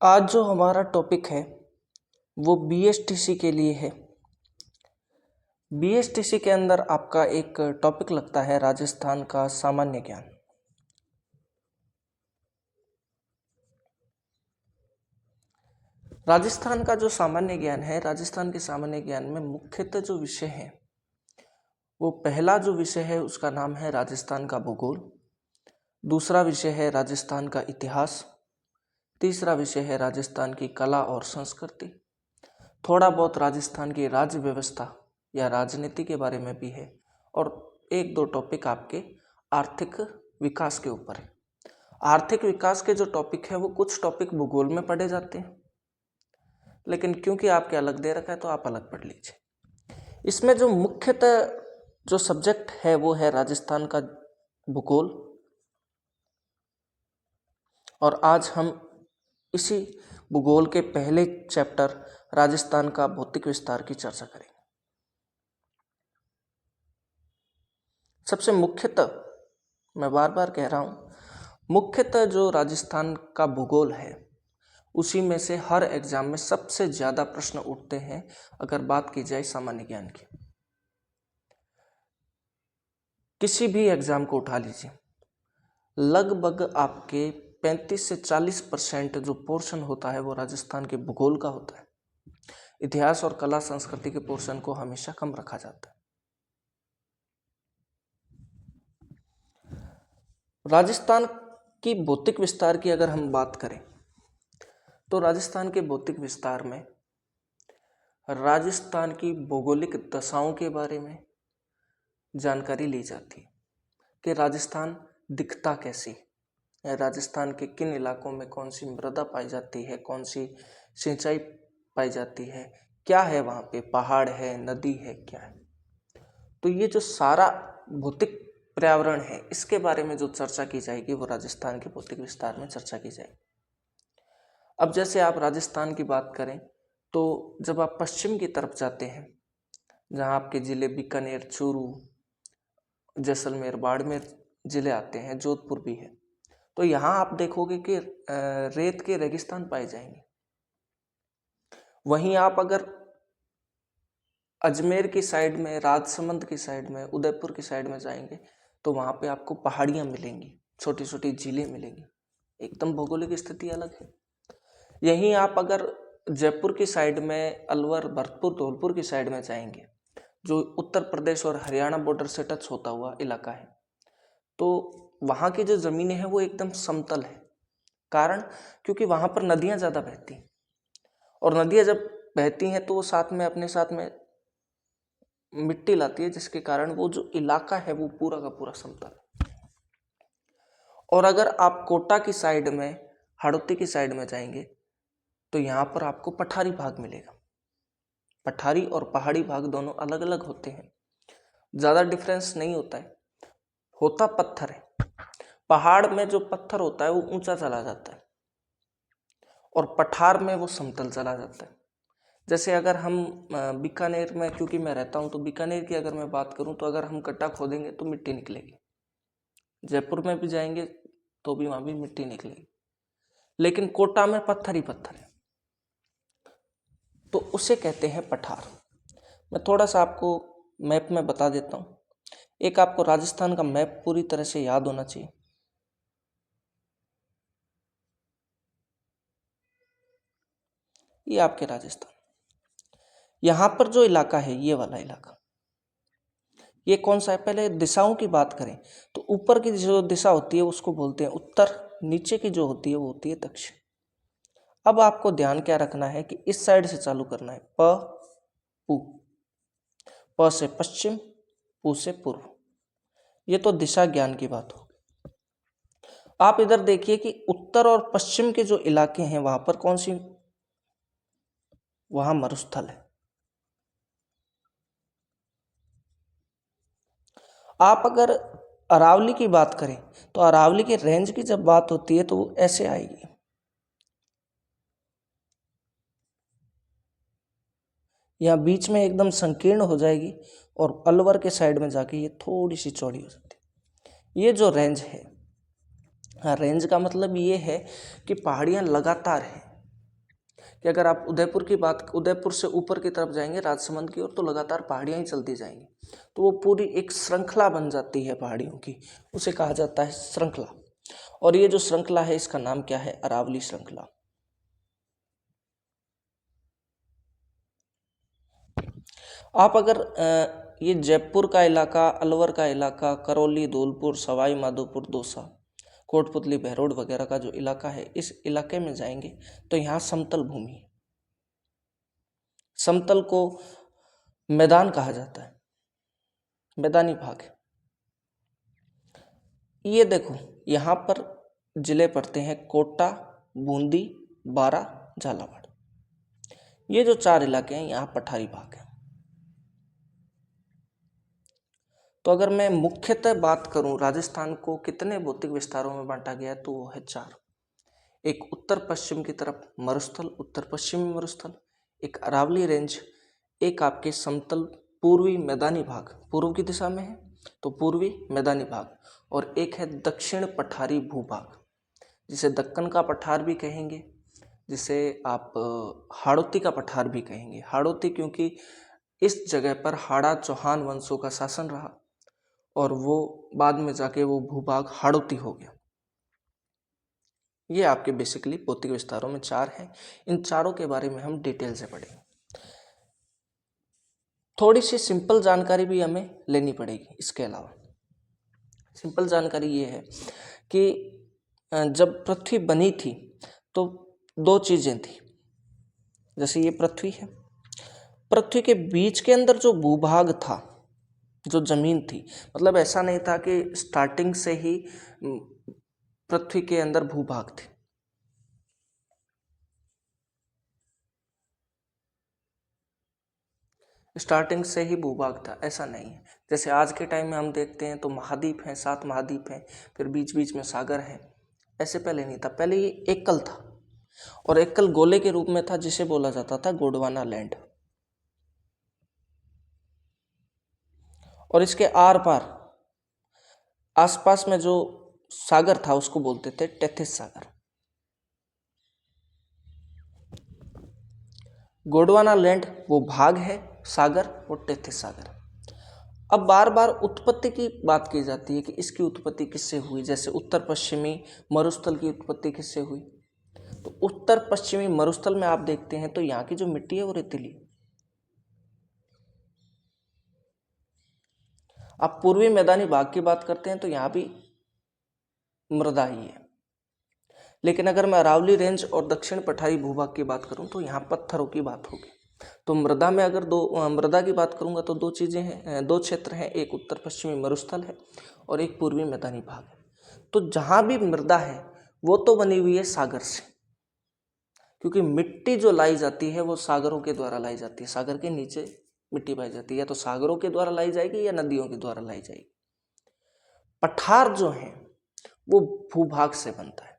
आज जो हमारा टॉपिक है वो बीएसटीसी के लिए है। बीएसटीसी के अंदर आपका एक टॉपिक लगता है राजस्थान का सामान्य ज्ञान। राजस्थान का जो सामान्य ज्ञान है, राजस्थान के सामान्य ज्ञान में मुख्यतः जो विषय है वो पहला जो विषय है उसका नाम है राजस्थान का भूगोल, दूसरा विषय है राजस्थान का इतिहास, तीसरा विषय है राजस्थान की कला और संस्कृति, थोड़ा बहुत राजस्थान की राज्य व्यवस्था या राजनीति के बारे में भी है और एक दो टॉपिक आपके आर्थिक विकास के ऊपर है। आर्थिक विकास के जो टॉपिक है वो कुछ टॉपिक भूगोल में पढ़े जाते हैं, लेकिन क्योंकि आपके अलग दे रखा है तो आप अलग पढ़ लीजिए। इसमें जो मुख्यतः जो सब्जेक्ट है वो है राजस्थान का भूगोल, और आज हम इसी भूगोल के पहले चैप्टर राजस्थान का भौतिक विस्तार की चर्चा करेंगे। सबसे मुख्यतः, मैं बार बार कह रहा हूँ, मुख्यतः जो राजस्थान का भूगोल है उसी में से हर एग्जाम में सबसे ज़्यादा प्रश्न उठते हैं। अगर बात की जाए सामान्य ज्ञान की, किसी भी एग्जाम को उठा लीजिए, लगभग आपके 35 से 40% जो पोर्शन होता है वो राजस्थान के भूगोल का होता है। इतिहास और कला संस्कृति के पोर्शन को हमेशा कम रखा जाता है। राजस्थान की भौतिक विस्तार की अगर हम बात करें तो राजस्थान के भौतिक विस्तार में राजस्थान की भौगोलिक दशाओं के बारे में जानकारी ली जाती है कि राजस्थान दिखता कैसी है, राजस्थान के किन इलाकों में कौन सी मृदा पाई जाती है, कौन सी सिंचाई पाई जाती है, क्या है वहाँ पे, पहाड़ है, नदी है, क्या है। तो ये जो सारा भौतिक पर्यावरण है इसके बारे में जो चर्चा की जाएगी वो राजस्थान के भौतिक विस्तार में चर्चा की जाएगी। अब जैसे आप राजस्थान की बात करें तो जब आप पश्चिम की तरफ जाते हैं, जहाँ आपके ज़िले बीकानेर, चूरू, जैसलमेर, बाड़मेर ज़िले आते हैं, जोधपुर भी है, तो यहाँ आप देखोगे कि रेत के रेगिस्तान पाए जाएंगे। वहीं आप अगर अजमेर की साइड में, राजसमंद की साइड में, उदयपुर की साइड में जाएंगे तो वहाँ पे आपको पहाड़ियाँ मिलेंगी, छोटी छोटी झीलें मिलेंगी, एकदम भौगोलिक स्थिति अलग है। यहीं आप अगर जयपुर की साइड में, अलवर, भरतपुर, धौलपुर की साइड में जाएंगे, जो उत्तर प्रदेश और हरियाणा बॉर्डर से टच होता हुआ इलाका है, तो वहाँ की जो ज़मीनें हैं वो एकदम समतल है। कारण क्योंकि वहाँ पर नदियाँ ज़्यादा बहती हैं, और नदियाँ जब बहती हैं तो वो साथ में अपने साथ में मिट्टी लाती है, जिसके कारण वो जो इलाका है वो पूरा का पूरा समतल है। और अगर आप कोटा की साइड में, हाड़ौती की साइड में जाएंगे तो यहाँ पर आपको पठारी भाग मिलेगा। पठारी और पहाड़ी भाग दोनों अलग अलग होते हैं, ज़्यादा डिफरेंस नहीं होता है, होता पत्थर है। पहाड़ में जो पत्थर होता है वो ऊंचा चला जाता है और पठार में वो समतल चला जाता है। जैसे अगर हम बीकानेर में, क्योंकि मैं रहता हूँ, तो बीकानेर की अगर मैं बात करूँ तो अगर हम गड्ढा खोदेंगे तो मिट्टी निकलेगी। जयपुर में भी जाएंगे तो भी वहाँ भी मिट्टी निकलेगी, लेकिन कोटा में पत्थर ही पत्थर है, तो उसे कहते हैं पठार। मैं थोड़ा सा आपको मैप में बता देता हूँ। एक आपको राजस्थान का मैप पूरी तरह से याद होना चाहिए। ये आपके राजस्थान, यहाँ पर जो इलाका है, ये वाला इलाका, ये कौन सा है? पहले दिशाओं की बात करें तो ऊपर की जो दिशा होती है उसको बोलते हैं उत्तर, नीचे की जो होती है वो होती है दक्षिण। अब आपको ध्यान क्या रखना है कि इस साइड से चालू करना है, पू, प से पश्चिम, पू से पूर्व। ये तो दिशा ज्ञान की बात हो। आप इधर देखिए कि उत्तर और पश्चिम के जो इलाके हैं वहां पर कौन सी, वहां मरुस्थल है। आप अगर अरावली की बात करें तो अरावली के रेंज की जब बात होती है तो वो ऐसे आएगी, यहाँ बीच में एकदम संकीर्ण हो जाएगी और अलवर के साइड में जाके ये थोड़ी सी चौड़ी हो जाती है। ये जो रेंज है, हाँ, रेंज का मतलब ये है कि पहाड़ियाँ लगातार हैं, कि अगर आप उदयपुर से ऊपर की तरफ जाएंगे राजसमंद की ओर, तो लगातार पहाड़ियाँ ही चलती जाएंगी, तो वो पूरी एक श्रृंखला बन जाती है पहाड़ियों की, उसे कहा जाता है श्रृंखला। और ये जो श्रृंखला है इसका नाम क्या है? अरावली श्रृंखला। आप अगर ये जयपुर का इलाका, अलवर का इलाका, करौली, धौलपुर, सवाई माधोपुर, दौसा, कोटपुतली, बहरोड वगैरह का जो इलाका है, इस इलाके में जाएंगे तो यहाँ समतल भूमि, समतल को मैदान कहा जाता है, मैदानी भाग है। ये देखो यहाँ पर जिले पड़ते हैं कोटा, बूंदी, बारा, झालावाड़। ये जो 4 इलाके हैं यहाँ पठारी भाग है। तो अगर मैं मुख्यतः बात करूं राजस्थान को कितने भौतिक विस्तारों में बांटा गया है, तो वो है 4। एक उत्तर पश्चिम की तरफ मरुस्थल, उत्तर पश्चिमी मरुस्थल, एक अरावली रेंज, एक आपके समतल पूर्वी मैदानी भाग, पूर्व की दिशा में है तो पूर्वी मैदानी भाग, और एक है दक्षिण पठारी भूभाग, जिसे दक्कन का पठार भी कहेंगे, जिसे आप हाड़ौती का पठार भी कहेंगे। हाड़ौती क्योंकि इस जगह पर हाड़ा चौहान वंशों का शासन रहा और वो बाद में जाके वो भूभाग हाड़ौती हो गया। ये आपके बेसिकली भौतिक विस्तारों में 4 हैं। इन चारों के बारे में हम डिटेल से पढ़ेंगे। थोड़ी सी सिंपल जानकारी भी हमें लेनी पड़ेगी। इसके अलावा सिंपल जानकारी ये है कि जब पृथ्वी बनी थी तो 2 चीज़ें थी। जैसे ये पृथ्वी है, पृथ्वी के बीच के अंदर जो भूभाग था, जो जमीन थी, मतलब ऐसा नहीं था कि स्टार्टिंग से ही पृथ्वी के अंदर भूभाग थे। स्टार्टिंग से ही भूभाग था, ऐसा नहीं है। जैसे आज के टाइम में हम देखते हैं तो महाद्वीप हैं, 7 महाद्वीप हैं, फिर बीच बीच में सागर है। ऐसे पहले नहीं था, पहले ये एकल था, और एकल गोले के रूप में था, जिसे बोला जाता था गोंडवाना लैंड। और इसके आर पार आसपास में जो सागर था उसको बोलते थे टेथिस सागर। गोंडवाना लैंड वो भाग है, सागर और टेथिस सागर। अब बार बार उत्पत्ति की बात की जाती है कि इसकी उत्पत्ति किससे हुई। जैसे उत्तर पश्चिमी मरुस्थल की उत्पत्ति किससे हुई, तो उत्तर पश्चिमी मरुस्थल में आप देखते हैं तो यहाँ की जो मिट्टी है वो रेतीली। आप पूर्वी मैदानी भाग की बात करते हैं तो यहाँ भी मृदा ही है। लेकिन अगर मैं अरावली रेंज और दक्षिण पठारी भूभाग की बात करूं तो यहाँ पत्थरों की बात होगी। तो मृदा में अगर मृदा की बात करूंगा तो 2 चीज़ें हैं, 2 क्षेत्र हैं, एक उत्तर पश्चिमी मरुस्थल है और एक पूर्वी मैदानी भाग है। तो जहाँ भी मृदा है वो तो बनी हुई है सागर से, क्योंकि मिट्टी जो लाई जाती है वो सागरों के द्वारा लाई जाती है। सागर के नीचे मिट्टी पाई जाती है, या तो सागरों के द्वारा लाई जाएगी या नदियों के द्वारा लाई जाएगी। पठार जो है वो भूभाग से बनता है।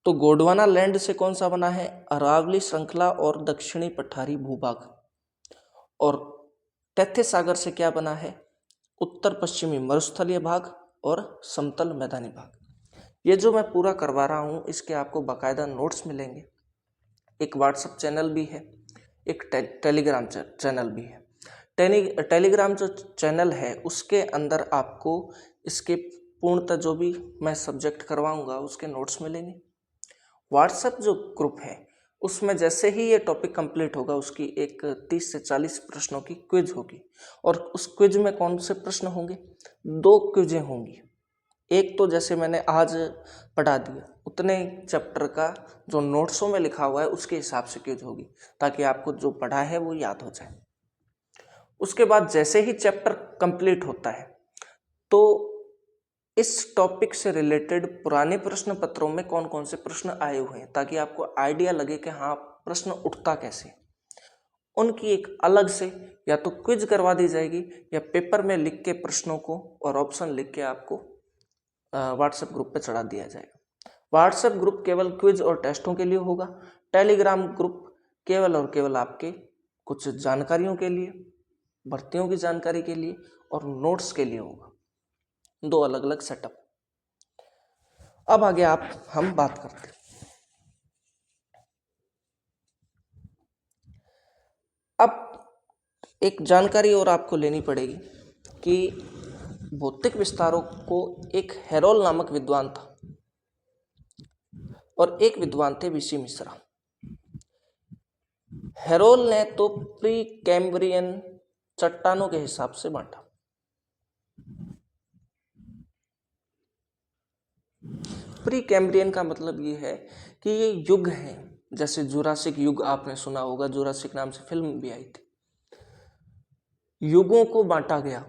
तो गोंडवाना लैंड से कौन सा बना है? अरावली श्रृंखला और दक्षिणी पठारी भूभाग। और टेथिस सागर से क्या बना है? उत्तर पश्चिमी मरुस्थलीय भाग और समतल मैदानी भाग। ये जो मैं पूरा करवा रहा हूँ इसके आपको बाकायदा नोट्स मिलेंगे। एक व्हाट्सएप चैनल भी है, एक टेलीग्राम चैनल भी है। टेलीग्राम जो चैनल है उसके अंदर आपको इसके पूर्णतः जो भी मैं सब्जेक्ट करवाऊँगा उसके नोट्स मिलेंगे। व्हाट्सएप जो ग्रुप है उसमें जैसे ही ये टॉपिक कंप्लीट होगा उसकी एक 30 से 40 प्रश्नों की क्विज होगी। और उस क्विज में कौन से प्रश्न होंगे? 2 क्विजें होंगी। एक तो जैसे मैंने आज पढ़ा दिया उतने चैप्टर का जो नोट्सों में लिखा हुआ है उसके हिसाब से क्विज होगी, ताकि आपको जो पढ़ा है वो याद हो जाए। उसके बाद जैसे ही चैप्टर कंप्लीट होता है तो इस टॉपिक से रिलेटेड पुराने प्रश्न पत्रों में कौन कौन से प्रश्न आए हुए हैं, ताकि आपको आइडिया लगे कि हाँ प्रश्न उठता कैसे। उनकी एक अलग से या तो क्विज करवा दी जाएगी या पेपर में लिख के प्रश्नों को और ऑप्शन लिख के आपको व्हाट्सएप ग्रुप पे चढ़ा दिया जाएगा। व्हाट्सएप ग्रुप केवल क्विज और टेस्टों के लिए होगा। टेलीग्राम ग्रुप केवल और केवल आपके कुछ जानकारियों के लिए, भर्तियों की जानकारी के लिए और नोट्स के लिए होगा। 2 अलग अलग सेटअप। अब आगे हम बात करते हैं। एक जानकारी और आपको लेनी पड़ेगी कि भौतिक विस्तारों को एक हेरोल नामक विद्वान था और एक विद्वान थे वीसी मिश्रा। हेरोल ने तो प्री कैम्ब्रियन चट्टानों के हिसाब से बांटा। प्री कैम्ब्रियन का मतलब ये है कि ये युग हैं, जैसे जुरासिक युग आपने सुना होगा, जुरासिक नाम से फिल्म भी आई थी। युगों को बांटा गया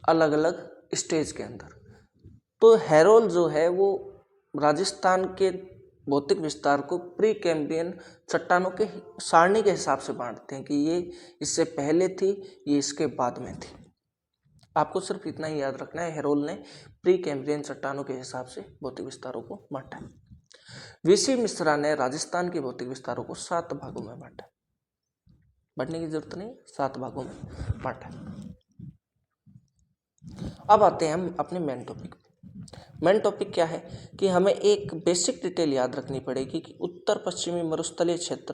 अलग अलग स्टेज के अंदर। तो हेरोल जो है वो राजस्थान के भौतिक विस्तार को प्री कैम्ब्रियन चट्टानों के सारणी के हिसाब से बांटते हैं कि ये इससे पहले थी, ये इसके बाद में थी। आपको सिर्फ इतना ही याद रखना है, हेरोल ने प्री कैम्ब्रियन चट्टानों के हिसाब से भौतिक विस्तारों को बांटा है। वीसी मिश्रा ने राजस्थान के भौतिक विस्तारों को 7 भागों में बांटा। बांटने की जरूरत नहीं, 7 भागों में बांटा। अब आते हैं हम अपने मेन टॉपिक पे। मेन टॉपिक क्या है कि हमें एक बेसिक डिटेल याद रखनी पड़ेगी कि उत्तर पश्चिमी मरुस्थलीय क्षेत्र,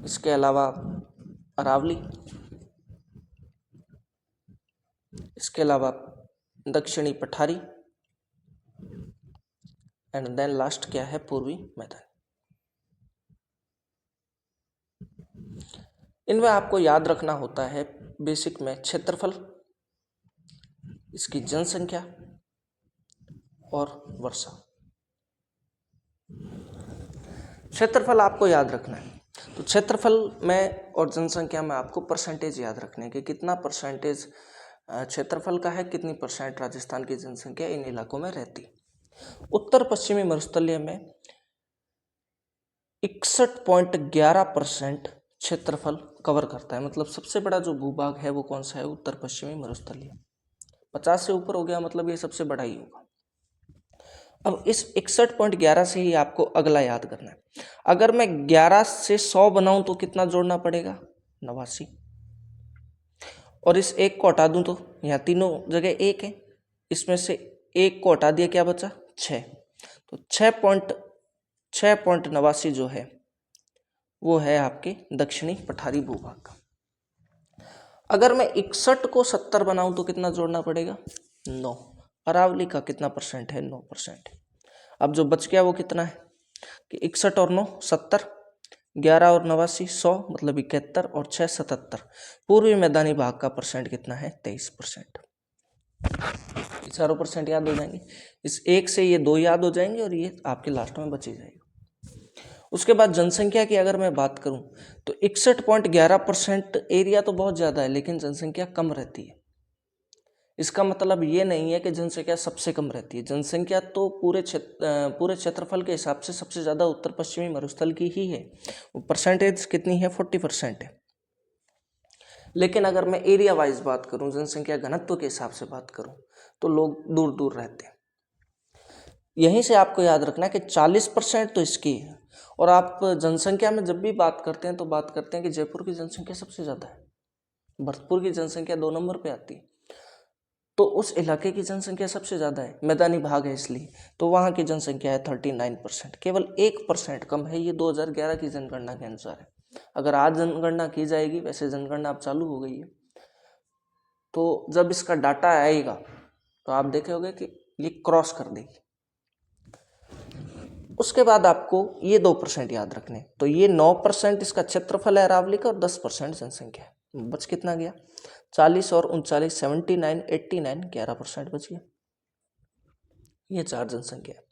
इसके अलावा अरावली, इसके अलावा दक्षिणी पठारी एंड देन लास्ट क्या है, पूर्वी मैदान। इनमें आपको याद रखना होता है बेसिक में क्षेत्रफल, इसकी जनसंख्या और वर्षा। क्षेत्रफल आपको याद रखना है, तो क्षेत्रफल में और जनसंख्या में आपको परसेंटेज याद रखने के, कितना परसेंटेज क्षेत्रफल का है, कितनी परसेंट राजस्थान की जनसंख्या इन इलाकों में रहती। उत्तर पश्चिमी मरुस्थलीय में 61.11% क्षेत्रफल कवर करता है। मतलब सबसे बड़ा जो भूभाग है वो कौन सा है, उत्तर पश्चिमी मरुस्थलीय। 50 से ऊपर हो गया मतलब ये सबसे बड़ा ही होगा। अब इस 61.11 से ही आपको अगला याद करना है। अगर मैं 11 से 100 बनाऊं तो कितना जोड़ना पड़ेगा, 89। और इस एक को हटा दूं तो यहाँ तीनों जगह 1 है, इसमें से 1 को हटा दिया, क्या बचा, 6। तो 6.89 जो है वो है आपके दक्षिणी पठारी भूभाग का। अगर मैं 61 को 70 बनाऊं तो कितना जोड़ना पड़ेगा, 9। अरावली का कितना परसेंट है, 9%। अब जो बच गया वो कितना है कि 61 और 9 70, 11 और 89 100, मतलब 71, और 6 77। पूर्वी मैदानी भाग का परसेंट कितना है, 23%। चारों परसेंट याद हो जाएंगे, इस एक से ये 2 याद हो जाएंगे और ये आपके लास्ट में बची जाएगा। उसके बाद जनसंख्या की अगर मैं बात करूं तो 61.11% एरिया तो बहुत ज़्यादा है, लेकिन जनसंख्या कम रहती है। इसका मतलब ये नहीं है कि जनसंख्या सबसे कम रहती है। जनसंख्या तो पूरे क्षेत्रफल के हिसाब से सबसे ज़्यादा उत्तर पश्चिमी मरुस्थल की ही है। वो परसेंटेज कितनी है, 40% है। लेकिन अगर मैं एरिया वाइज बात करूं, जनसंख्या घनत्व के हिसाब से बात करूं, तो लोग दूर दूर रहते हैं। यहीं से आपको याद रखना है कि 40% तो इसकी है। और आप जनसंख्या में जब भी बात करते हैं तो बात करते हैं कि जयपुर की जनसंख्या सबसे ज़्यादा है, भरतपुर की जनसंख्या 2 नंबर पे आती है। तो उस इलाके की जनसंख्या सबसे ज़्यादा है, मैदानी भाग है इसलिए, तो वहाँ की जनसंख्या है 39%। केवल 1% कम है। ये 2011 की जनगणना के अनुसार है। अगर आज जनगणना की जाएगी, वैसे जनगणना अब चालू हो गई है, तो जब इसका डाटा आएगा तो आप देखेंगे कि ये क्रॉस कर देगी। उसके बाद आपको ये 2% याद रखने, तो ये 9% इसका क्षेत्रफल है अरावली का और 10% जनसंख्या है। बच कितना गया, 40 और 39, 79, 89, 11% बच गया। ये 4 जनसंख्या है।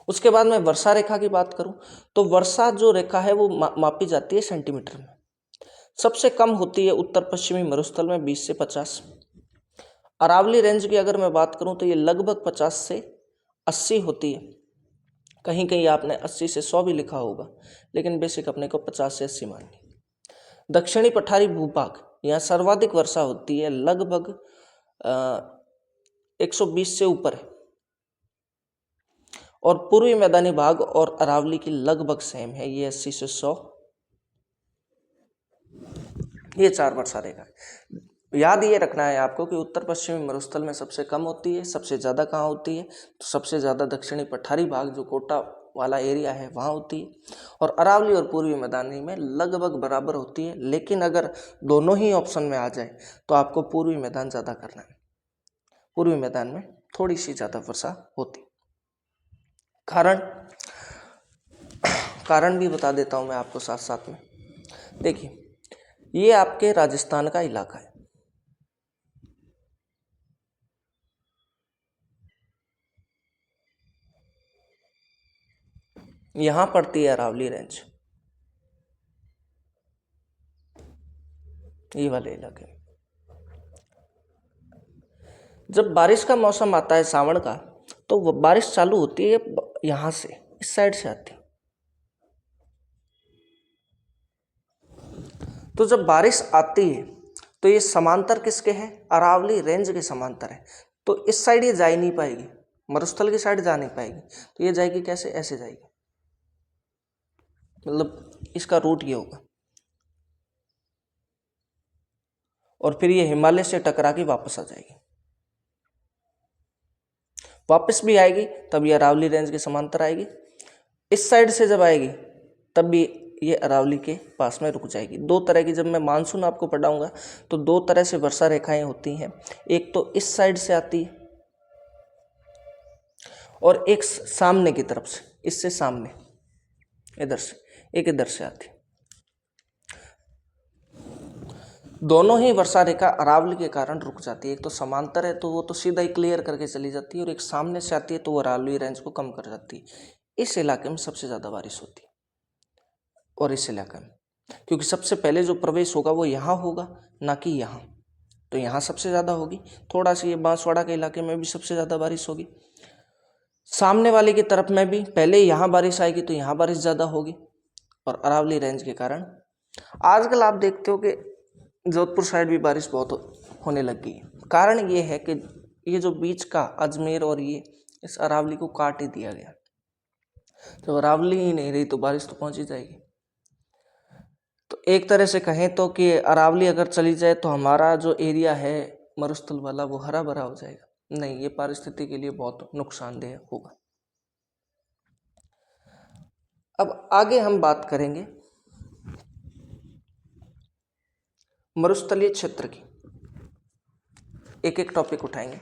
उसके बाद मैं वर्षा रेखा की बात करूं तो वर्षा जो रेखा है वो मापी जाती है सेंटीमीटर में। सबसे कम होती है उत्तर पश्चिमी मरुस्थल में 20 से 50। अरावली रेंज की अगर मैं बात करूं तो ये लगभग 50 से 80 होती है। कहीं कहीं आपने 80 से 100 भी लिखा होगा, लेकिन बेसिक अपने को 50 से 80 माननी। दक्षिणी पठारी भूभाग, यहाँ सर्वाधिक वर्षा होती है, लगभग 120 से ऊपर है। और पूर्वी मैदानी भाग और अरावली की लगभग सेम है, ये 80 से 100। ये 4 वर्षा रेखा है। याद ये रखना है आपको कि उत्तर पश्चिमी मरुस्थल में सबसे कम होती है, सबसे ज़्यादा कहाँ होती है, तो सबसे ज़्यादा दक्षिणी पठारी भाग जो कोटा वाला एरिया है वहाँ होती है। और अरावली और पूर्वी मैदानी में लगभग बराबर होती है, लेकिन अगर दोनों ही ऑप्शन में आ जाए तो आपको पूर्वी मैदान ज़्यादा करना है। पूर्वी मैदान में थोड़ी सी ज़्यादा वर्षा होती। कारण भी बता देता हूँ मैं आपको साथ साथ में। देखिए, ये आपके राजस्थान का इलाका है, यहां पड़ती है अरावली रेंज, ये वाले इलाके में। जब बारिश का मौसम आता है सावन का, तो वो बारिश चालू होती है यहां से, इस साइड से आती है। तो जब बारिश आती है तो ये समांतर किसके हैं? अरावली रेंज के समांतर है। तो इस साइड ये जा ही नहीं पाएगी, मरुस्थल की साइड जा नहीं पाएगी। तो ये जाएगी कैसे? ऐसे जाएगी, मतलब इसका रूट ये होगा, और फिर ये हिमालय से टकरा के वापस आ जाएगी। वापस भी आएगी तब ये अरावली रेंज के समांतर आएगी। इस साइड से जब आएगी तब भी ये अरावली के पास में रुक जाएगी। दो तरह की, जब मैं मानसून आपको पढ़ाऊंगा तो दो तरह से वर्षा रेखाएं होती हैं। एक तो इस साइड से आती है और एक सामने की तरफ से, इससे सामने इधर से, एक इधर से आती है। दोनों ही वर्षा रेखा अरावली के कारण रुक जाती है। एक तो समांतर है तो वो तो सीधा ही क्लियर करके चली जाती है, और एक सामने से आती है तो वो अरावली रेंज को कम कर जाती है। इस इलाके में सबसे ज़्यादा बारिश होती है, और इस इलाके में क्योंकि सबसे पहले जो प्रवेश होगा वो यहाँ होगा, ना कि यहाँ, तो यहाँ सबसे ज़्यादा होगी। थोड़ा सा ये बांसवाड़ा के इलाके में भी सबसे ज़्यादा बारिश होगी। सामने वाले की तरफ में भी पहले यहाँ बारिश आएगी तो यहाँ बारिश ज़्यादा होगी, और अरावली रेंज के कारण आजकल आप देखते हो कि जोधपुर साइड भी बारिश बहुत होने लग गई है। कारण ये है कि ये जो बीच का अजमेर और ये इस अरावली को काट ही दिया गया। जब अरावली ही नहीं रही तो बारिश तो पहुंच ही जाएगी। तो एक तरह से कहें तो कि अरावली अगर चली जाए तो हमारा जो एरिया है मरुस्थल वाला वो हरा भरा हो जाएगा। नहीं, ये परिस्थिति के लिए बहुत नुकसानदेह होगा। अब आगे हम बात करेंगे मरुस्थलीय क्षेत्र की, एक एक टॉपिक उठाएंगे।